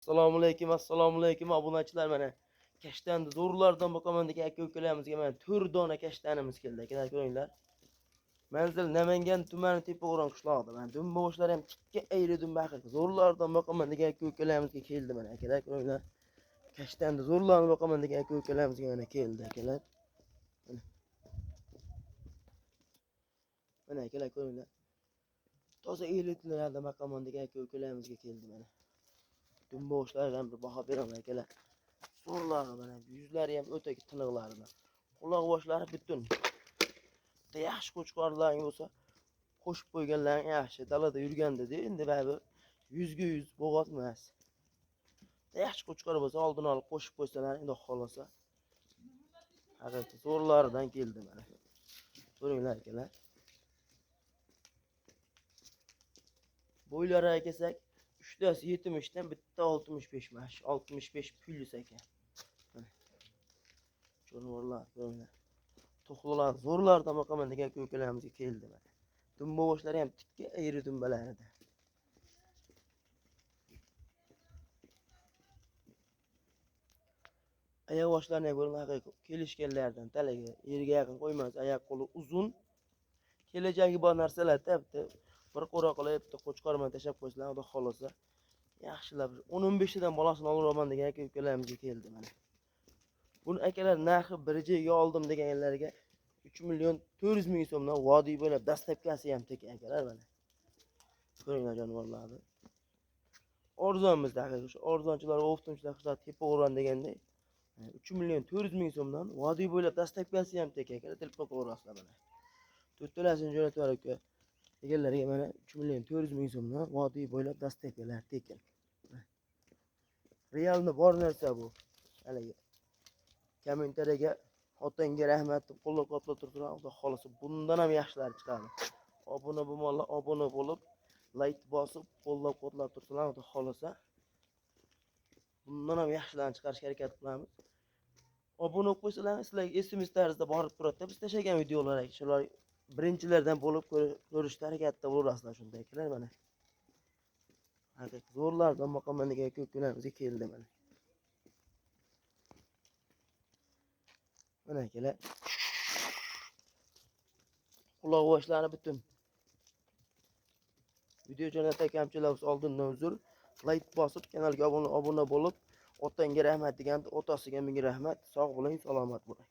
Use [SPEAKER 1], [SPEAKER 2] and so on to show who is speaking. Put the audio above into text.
[SPEAKER 1] Assalomu alaykum obunachilar mana. Kashtanni zo'rlardan boqaman degan aka-ukalarimiz mana 4 dona kashtanimiz keldi. Akalar ko'ringlar. Manzil Namangan tumani Tepao'ron qishlog'ida. Mana dumboshlar ham tikka ayri dumba haqiqat. Zo'rlardan boqaman degan aka-ukalarimizga keldi mana akalar ko'ringlar. Kashtanni zo'rlardan boqaman degan aka-ukalarimizga mana keldi akalar. Mana akalar ko'ringlar. Toza elitlardan boqaman degan aka-ukalarimizga keldi mana. Dumboshlardan bir baho beraman akalar. Zo'rlari mana yuzlari ham o'ta tiniqlarida. Quloq boshlari butun. Yaxshi qo'chqorlaring bo'lsa, qo'shib qo'yganlaring yaxshi. Dalada yurganda-da, endi baribir 100 ga 100 bo'g'otmas. Yaxshi qo'chqor bo'lsa, oldin olib qo'shib qo'ysalar, endi xolosa. Haqiqatda zo'rlaridan keldi mana. Ko'ringlar akalar. Bo'ylariga kelsak, 3 tasi 70 dan bitta 65 mash, 65 plyus ekan. Jonivorlar ko'ringlar. To'qlilar zo'rlardan boqaman degan ko'kalarimizga keldi mana. Dumba boshlari ham tikka ayri dumbalarida. Oyoq boshlarini ko'ringlar, haqiqiy kelishganlardan talaga yerga yaqin qo'ymas, oyoq qo'li uzun. Kelajagi bor narsalar bitta bir qo'ra qilib, bitta qo'chqorman tashab qo'ysalar, xudo xolosa yaxshilab 15 dan bolasini olaman degan aka-ukalarimizga keldi mana. Buni akalar narxi birijiga oldim deganlarga 3 million 400 ming so'mdan vodiy bo'lib dastlabkasi ham tek akalar mana. Ko'ringlar jonivorlarni. Arzonimizda haqiqiy shu arzonchilar, o'ftimchilar qishlar Tepao'ron deganda 3 million 400 ming so'mdan vodiy bo'lib dastlabkasi ham tek akalar telpa qo'raslar mana. To'rttalasini jo'natib aka. Egalariga mana 3 million 400 ming so'mdan vodiy bo'ylab dastlabkalar tekin. Realni bor narsa bu. Haligi kommentariyaga otangga rahmat deb qo'llab-quvvatlab turiblar. Xudo xolasa bundan ham yaxshilar chiqadi. Obuna bo'lmoqlar, obuna bo'lib, like bosib, qo'llab-quvvatlab turiblar. Xudo xolasa bundan ham yaxshilarni chiqarishga harakat qilamiz. Obuna bo'lib qo'ysalar, sizlarga SMS tarzida borib turadi. Biz tashlagan videolar shular birinchilardan bo'lib ko'rishga harakatda bo'lasizlar shunday akalar mana. Haqiqiy zo'rlardan boqaman degan ko'kkunarimizga keldi mana. Mana akalar. Quloq boshlari butun. Video jo'natgan kamchilar oldindan uzr. Like bosib, kanalga obuna bo'lib, otangga rahmat degan, otasiga ming rahmat. Sog' bo'ling, salomat bo'ling.